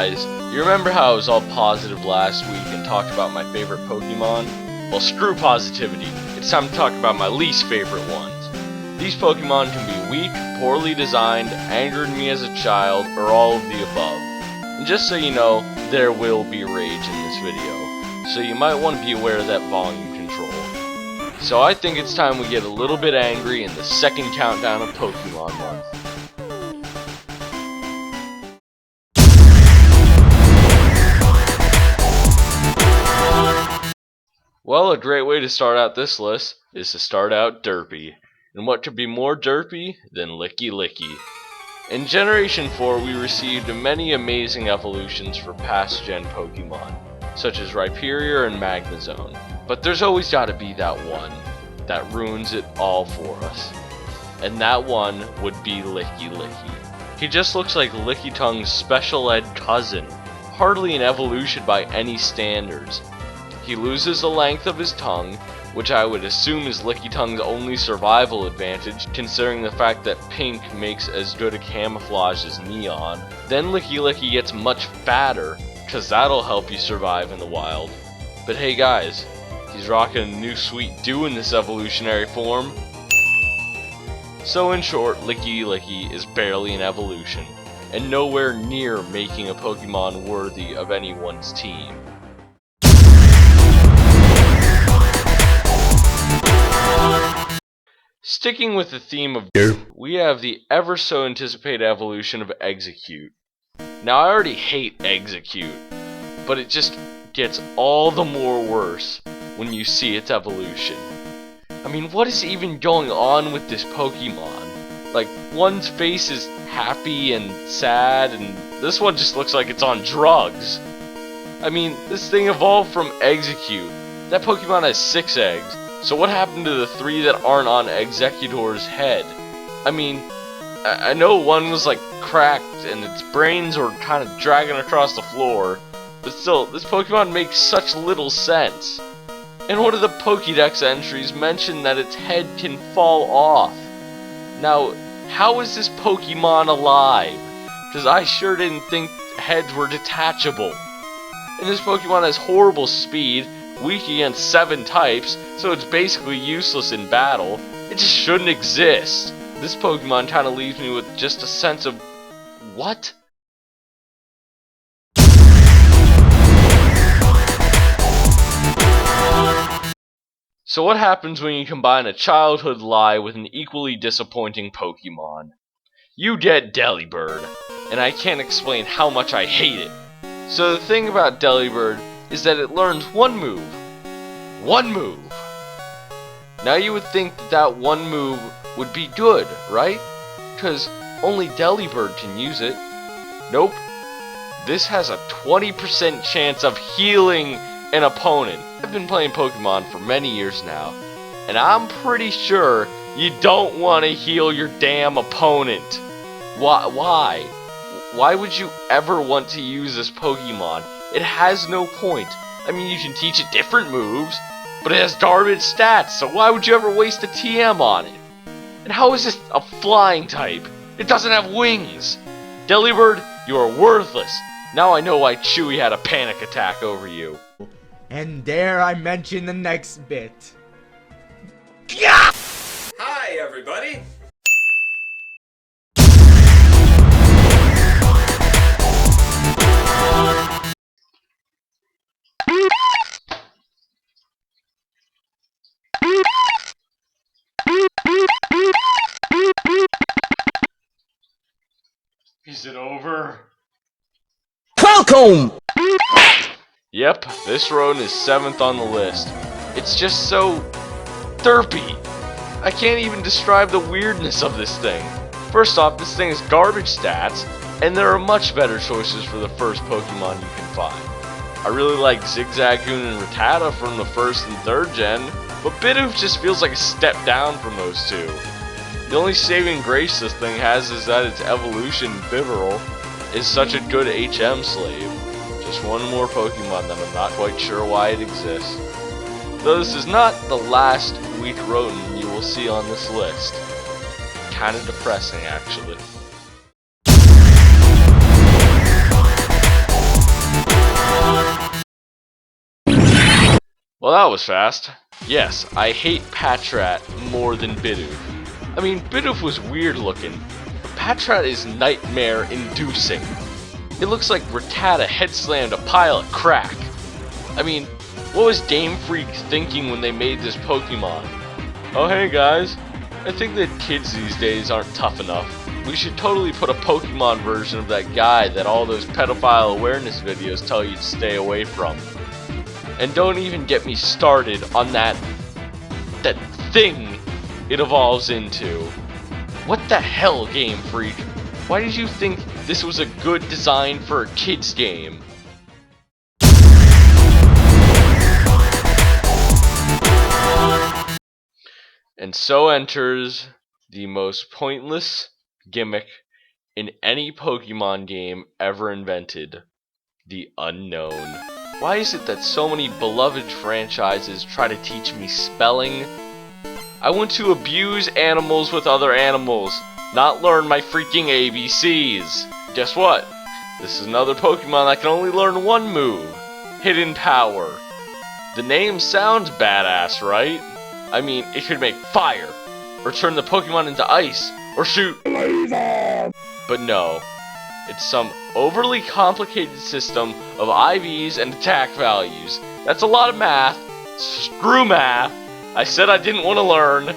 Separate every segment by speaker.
Speaker 1: guys, you remember how I was all positive last week and talked about my favorite Pokemon? Well, screw positivity. It's time to talk about my least favorite ones. These Pokemon can be weak, poorly designed, angered me as a child, or all of the above. And just so you know, there will be rage in this video, so you might want to be aware of that volume control. So I think it's time we get a little bit angry in the second countdown of Pokemon Month. Well, a great way to start out this list is to start out derpy. And what could be more derpy than Lickilicky? In Generation 4, we received many amazing evolutions for past gen Pokemon, such as Rhyperior and Magnezone. But there's always gotta be that one that ruins it all for us. And that one would be Lickilicky. He just looks like Lickitungue's special ed cousin, hardly an evolution by any standards. He loses the length of his tongue, which I would assume is Lickitungue's only survival advantage, considering the fact that pink makes as good a camouflage as neon. Then Lickilicky gets much fatter, cause that'll help you survive in the wild. But hey guys, he's rocking a new sweet dew in this evolutionary form. So in short, Lickilicky is barely an evolution, and nowhere near making a Pokemon worthy of anyone's team. Sticking with the theme of derp, we have the ever so anticipated evolution of Execute. Now I already hate Execute, but it just gets all the more worse when you see its evolution. I mean, what is even going on with this Pokemon? Like, one's face is happy and sad, and this one just looks like it's on drugs. I mean, this thing evolved from Execute. That Pokemon has 6 eggs. So what happened to the 3 that aren't on Executor's head? I mean, I know one was like cracked and its brains were kind of dragging across the floor, but still, this Pokemon makes such little sense. And one of the Pokédex entries mentioned that its head can fall off. Now, how is this Pokemon alive? Because I sure didn't think heads were detachable. And this Pokemon has horrible speed, weak against 7 types, so it's basically useless in battle. It just shouldn't exist. This Pokemon kind of leaves me with just a sense of, what? So what happens when you combine a childhood lie with an equally disappointing Pokemon? You get Delibird, and I can't explain how much I hate it. So the thing about Delibird is that it learns one move. One move! Now you would think that one move would be good, right? Because only Delibird can use it. Nope. This has a 20% chance of healing an opponent. I've been playing Pokemon for many years now, and I'm pretty sure you don't want to heal your damn opponent. Why? Why would you ever want to use this Pokemon? It has no point. I mean, you can teach it different moves, but it has garbage stats, so why would you ever waste a TM on it? And how is this a flying type? It doesn't have wings! Delibird, you are worthless. Now I know why Chewy had a panic attack over you.
Speaker 2: And dare I mention the next bit.
Speaker 3: Yeah! Hi, everybody!
Speaker 1: Is it over?
Speaker 2: Welcome!
Speaker 1: Yep, this road is 7th on the list. It's just so derpy. I can't even describe the weirdness of this thing. First off, this thing has garbage stats, and there are much better choices for the first Pokemon you can find. I really like Zigzagoon and Rattata from the 1st and 3rd gen, but Bidoof just feels like a step down from those two. The only saving grace this thing has is that its evolution, Bibarel, is such a good HM slave. Just one more Pokemon that I'm not quite sure why it exists. Though this is not the last weak rodent you will see on this list. Kinda depressing, actually. Well, that was fast. Yes, I hate Patrat more than Bidoof. I mean, Bidoof was weird looking, but Patrat is nightmare inducing. It looks like Rattata head-slammed a pile of crack. I mean, what was Game Freak thinking when they made this Pokemon? Oh hey guys, I think that kids these days aren't tough enough. We should totally put a Pokemon version of that guy that all those pedophile awareness videos tell you to stay away from. And don't even get me started on that thing it evolves into. What the hell, Game Freak? Why did you think this was a good design for a kid's game? And so enters the most pointless gimmick in any Pokemon game ever invented, the unknown. Why is it that so many beloved franchises try to teach me spelling? I want to abuse animals with other animals, not learn my freaking ABCs. Guess what? This is another Pokemon that can only learn one move, Hidden Power. The name sounds badass, right? I mean, it could make fire, or turn the Pokemon into ice, or shoot laser. But no, it's some overly complicated system of IVs and attack values. That's a lot of math. Screw math. I said I didn't want to learn.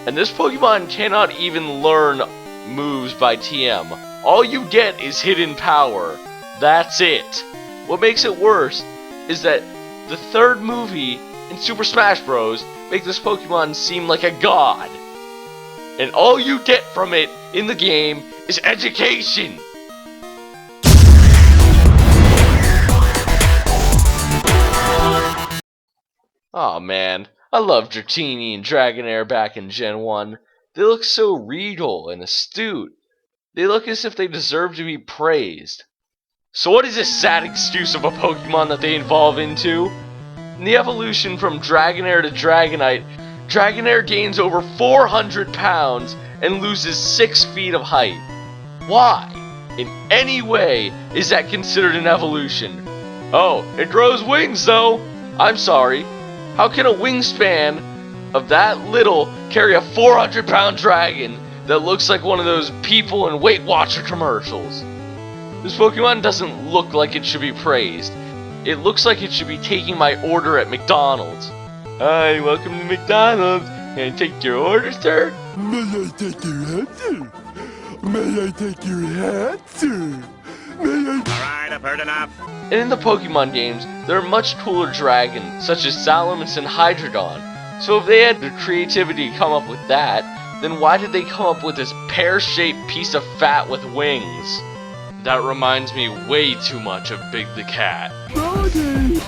Speaker 1: And this Pokemon cannot even learn moves by TM. All you get is Hidden Power. That's it. What makes it worse is that the third movie in Super Smash Bros. Make this Pokemon seem like a god. And all you get from it in the game is education. Aw man, I loved Dratini and Dragonair back in Gen 1. They look so regal and astute. They look as if they deserve to be praised. So what is this sad excuse of a Pokemon that they evolve into? In the evolution from Dragonair to Dragonite, Dragonair gains over 400 pounds and loses 6 feet of height. Why, in any way, is that considered an evolution? Oh, it grows wings though! I'm sorry. How can a wingspan of that little carry a 400-pound dragon that looks like one of those people in Weight Watcher commercials? This Pokemon doesn't look like it should be praised. It looks like it should be taking my order at McDonald's. Hi, welcome to McDonald's. Can I take your order, sir?
Speaker 4: May I take your answer? May I take your answer? May I...
Speaker 3: Alright, I've heard enough.
Speaker 1: And in the Pokemon games, there are much cooler dragons, such as Salamence and Hydrodon. So if they had the creativity to come up with that, then why did they come up with this pear-shaped piece of fat with wings? That reminds me way too much of Big the Cat.
Speaker 4: Body.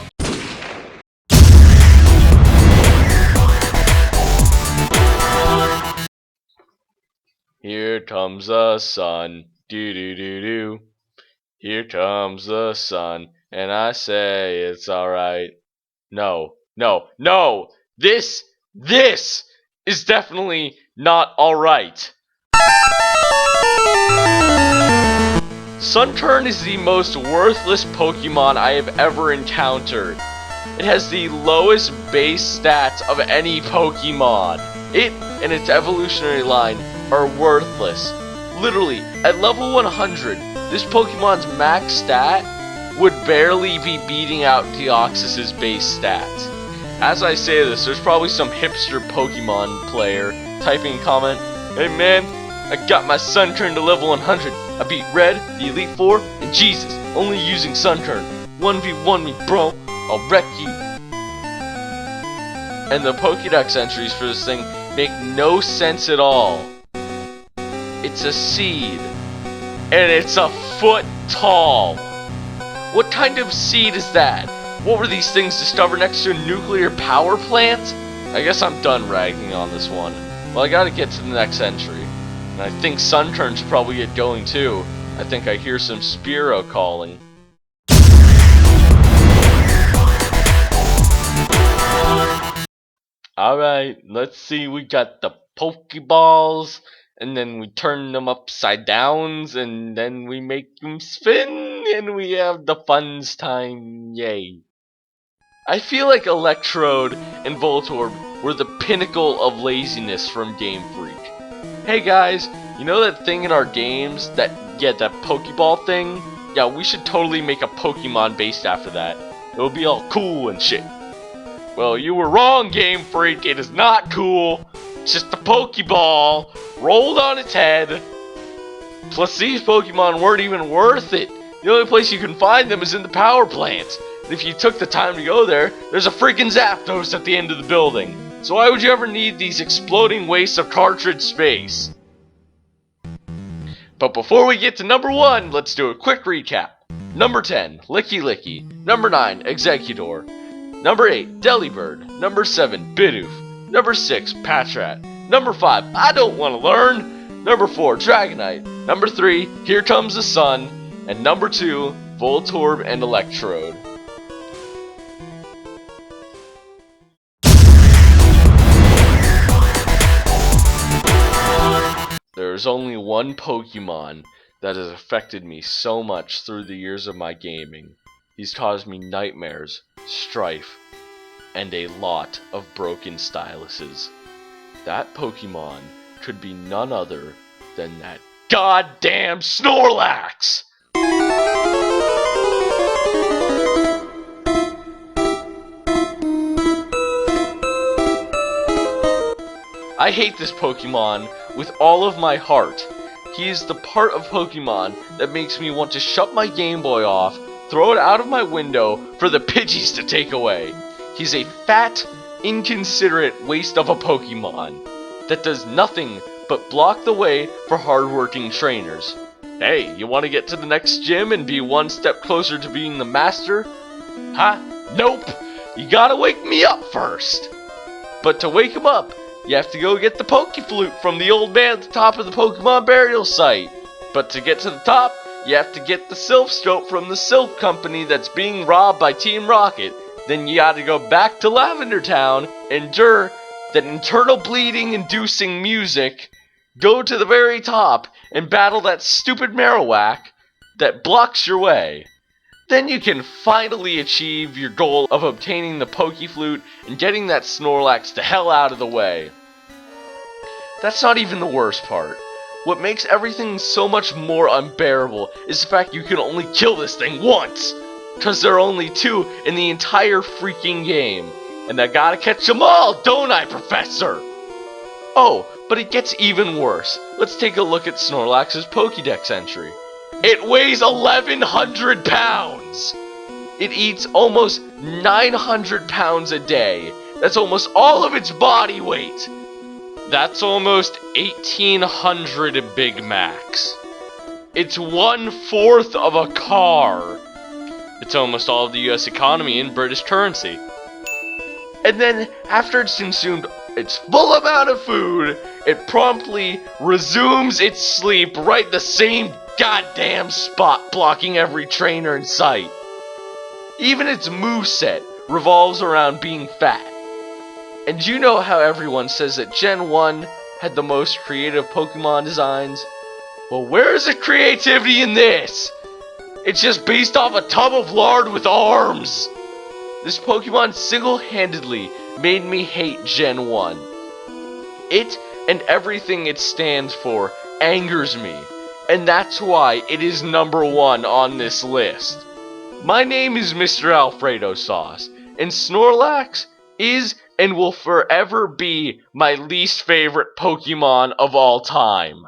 Speaker 1: Here comes the sun, do-do-do-do. Here comes the sun, and I say it's alright. No, no, no! This is definitely not alright. Sunkerne is the most worthless Pokemon I have ever encountered. It has the lowest base stats of any Pokemon. It and its evolutionary line are worthless. Literally, at level 100, this Pokemon's max stat would barely be beating out Deoxys's base stats. As I say this, there's probably some hipster Pokemon player typing a comment, "Hey man, I got my Sunkerne to level 100. I beat Red, the Elite Four, and Jesus, only using Sunkerne. 1v1 me, bro. I'll wreck you." And the Pokédex entries for this thing make no sense at all. It's a seed, and it's a foot tall. What kind of seed is that? What were these things discovered next to a nuclear power plant? I guess I'm done ragging on this one. Well, I gotta get to the next entry. And I think Sunkerne should probably get going too. I think I hear some Spearow calling. Alright, let's see, we got the Pokeballs, and then we turn them upside downs, and then we make them spin, and we have the funs time, yay. I feel like Electrode and Voltorb were the pinnacle of laziness from Game Freak. Hey guys, you know that thing in our games, that Pokeball thing? Yeah, we should totally make a Pokemon based after that. It'll be all cool and shit. Well, you were wrong, Game Freak. It is not cool. It's just a Pokeball rolled on its head. Plus, these Pokemon weren't even worth it. The only place you can find them is in the power plants. And if you took the time to go there, there's a freaking Zapdos at the end of the building. So why would you ever need these exploding wastes of cartridge space? But before we get to number 1, let's do a quick recap. Number 10, Lickilicky. Number 9, Exeggutor. Number 8, Delibird. Number 7, Bidoof. Number 6, Patrat. Number 5, I don't want to learn. Number 4, Dragonite. Number 3, Here Comes the Sun. And number 2, Voltorb and Electrode. There's only one Pokemon that has affected me so much through the years of my gaming. He's caused me nightmares, strife, and a lot of broken styluses. That Pokemon could be none other than that goddamn Snorlax! I hate this Pokemon with all of my heart. He is the part of Pokemon that makes me want to shut my Game Boy off, throw it out of my window for the Pidgeys to take away. He's a fat, inconsiderate waste of a Pokemon that does nothing but block the way for hardworking trainers. Hey, you want to get to the next gym and be one step closer to being the master? Huh? Nope! You gotta wake me up first! But to wake him up, you have to go get the Pokeflute from the old man at the top of the Pokemon burial site. But to get to the top, you have to get the Sylph Scope from the Sylph Company that's being robbed by Team Rocket. Then you gotta go back to Lavender Town, endure that internal bleeding inducing music, go to the very top, and battle that stupid Marowak that blocks your way. Then you can finally achieve your goal of obtaining the Pokeflute and getting that Snorlax the hell out of the way. That's not even the worst part. What makes everything so much more unbearable is the fact you can only kill this thing once, cause there are only 2 in the entire freaking game. And I gotta catch them all, don't I, Professor? Oh, but it gets even worse. Let's take a look at Snorlax's Pokédex entry. It weighs 1,100 pounds! It eats almost 900 pounds a day. That's almost all of its body weight. That's almost 1,800 Big Macs. It's 1/4 of a car. It's almost all of the US economy in British currency. And then, after it's consumed its full amount of food, it promptly resumes its sleep right the same goddamn spot, blocking every trainer in sight. Even its moveset revolves around being fat. And you know how everyone says that Gen 1 had the most creative Pokemon designs? Well, where is the creativity in this? It's just based off a tub of lard with arms! This Pokemon single-handedly made me hate Gen 1. It and everything it stands for angers me, and that's why it is number 1 on this list. My name is Mr. Alfredo Sauce, and Snorlax is and will forever be my least favorite Pokemon of all time.